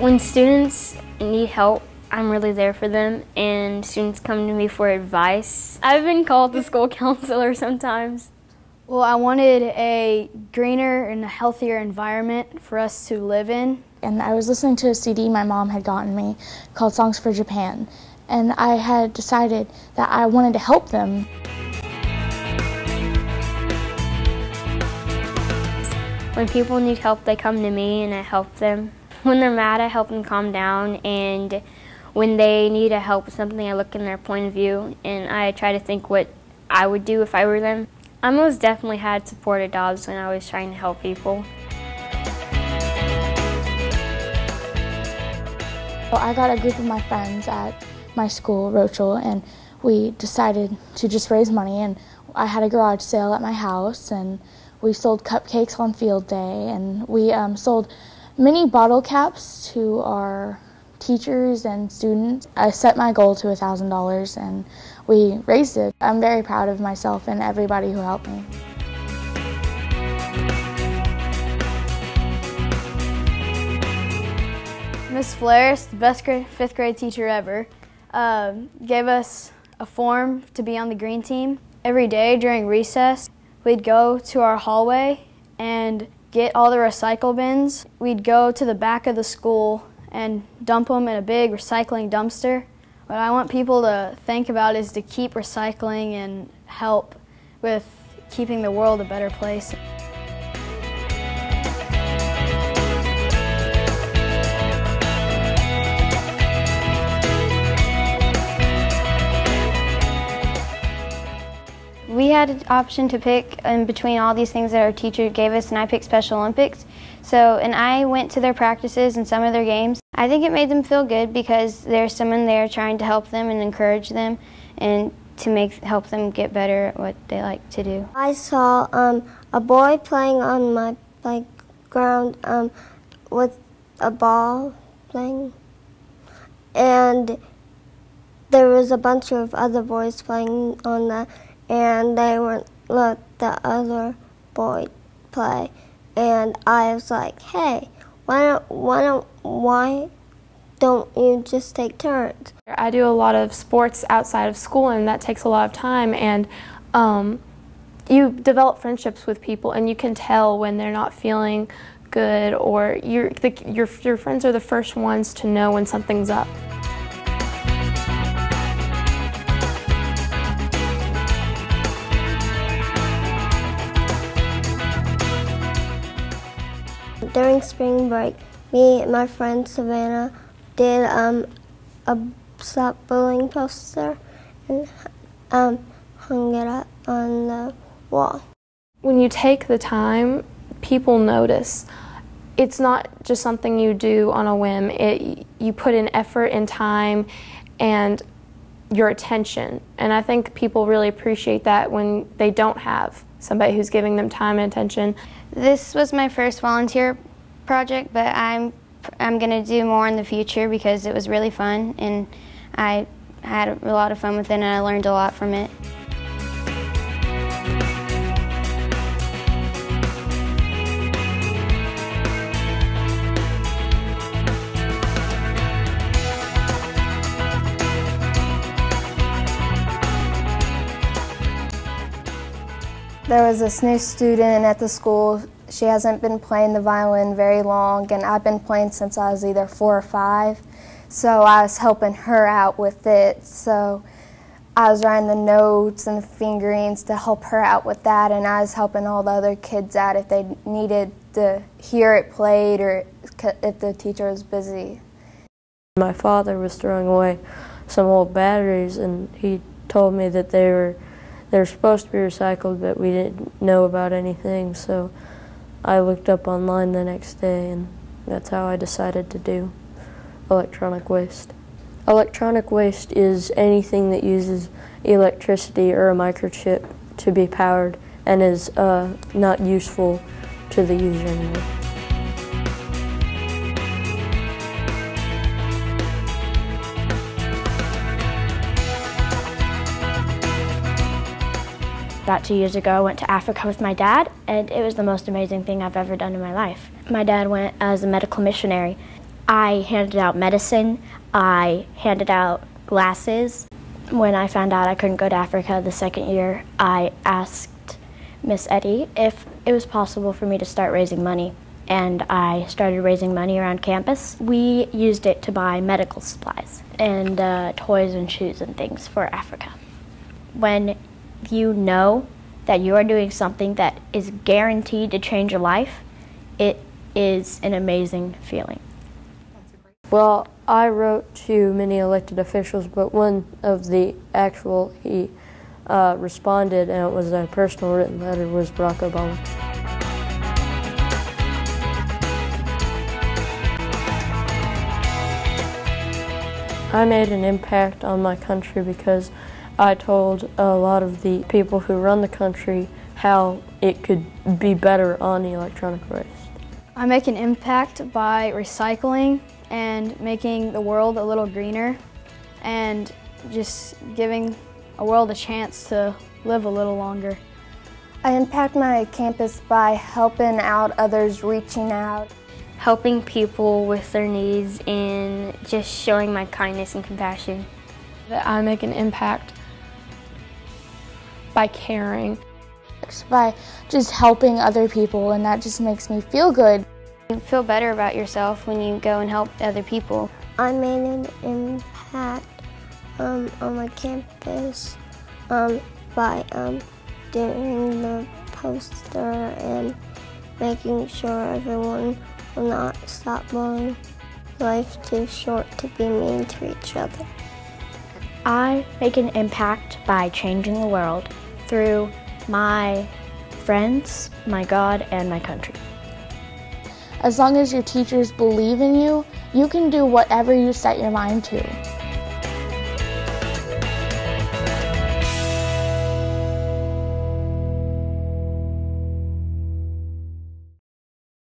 When students need help, I'm really there for them, and students come to me for advice. I've been called the school counselor sometimes. Well, I wanted a greener and a healthier environment for us to live in. And I was listening to a CD my mom had gotten me called Songs for Japan, and I had decided that I wanted to help them. When people need help, they come to me and I help them. When they're mad, I help them calm down, and when they need help with something, I look in their point of view and I try to think what I would do if I were them. I most definitely had supported jobs when I was trying to help people. Well, I got a group of my friends at my school, Roickwall, and we decided to just raise money, and I had a garage sale at my house, and we sold cupcakes on field day, and we sold mini bottle caps to our teachers and students. I set my goal to $1,000 and we raised it. I'm very proud of myself and everybody who helped me. Miss Flaris, the best fifth grade teacher ever, gave us a form to be on the green team. Every day during recess, we'd go to our hallway and get all the recycle bins. We'd go to the back of the school and dump them in a big recycling dumpster. What I want people to think about is to keep recycling and help with keeping the world a better place. We had an option to pick in between all these things that our teacher gave us, and I picked Special Olympics. And I went to their practices and some of their games. I think it made them feel good because there's someone there trying to help them and encourage them and to help them get better at what they like to do. I saw a boy playing on my playground with a ball playing, and there was a bunch of other boys playing on that, and they wouldn't let the other boy play. And I was like, hey, why don't you just take turns? I do a lot of sports outside of school, and that takes a lot of time, and you develop friendships with people, and you can tell when they're not feeling good, or your friends are the first ones to know when something's up. During spring break, me and my friend Savannah did a Stop Bullying poster and hung it up on the wall. When you take the time, people notice. It's not just something you do on a whim. You put in effort and time and your attention, and I think people really appreciate that when they don't have somebody who's giving them time and attention. This was my first volunteer project, but I'm going to do more in the future because it was really fun, and I had a lot of fun with it, and I learned a lot from it. There was this new student at the school. She hasn't been playing the violin very long, and I've been playing since I was either 4 or 5. So I was helping her out with it. So I was writing the notes and the fingerings to help her out with that, and I was helping all the other kids out if they needed to hear it played or if the teacher was busy. My father was throwing away some old batteries, and he told me that they're supposed to be recycled, but we didn't know about anything, so I looked up online the next day, and that's how I decided to do electronic waste. Electronic waste is anything that uses electricity or a microchip to be powered and is not useful to the user anymore. About 2 years ago, I went to Africa with my dad, and it was the most amazing thing I've ever done in my life. My dad went as a medical missionary. I handed out medicine, I handed out glasses. When I found out I couldn't go to Africa the second year, I asked Miss Eddie if it was possible for me to start raising money, and I started raising money around campus. We used it to buy medical supplies and toys and shoes and things for Africa. When you know that you are doing something that is guaranteed to change your life, it is an amazing feeling. Well, I wrote to many elected officials, but one of the actual, he responded, and it was a personal written letter, was Barack Obama. I made an impact on my country because I told a lot of the people who run the country how it could be better on the electronic waste. I make an impact by recycling and making the world a little greener and just giving a world a chance to live a little longer. I impact my campus by helping out others, reaching out. Helping people with their needs and just showing my kindness and compassion. That I make an impact by caring. By just helping other people, and that just makes me feel good. You feel better about yourself when you go and help other people. I made an impact on my campus by doing the poster and making sure everyone will not stop bullying. Life's too short to be mean to each other. I make an impact by changing the world through my friends, my God, and my country. As long as your teachers believe in you, you can do whatever you set your mind to.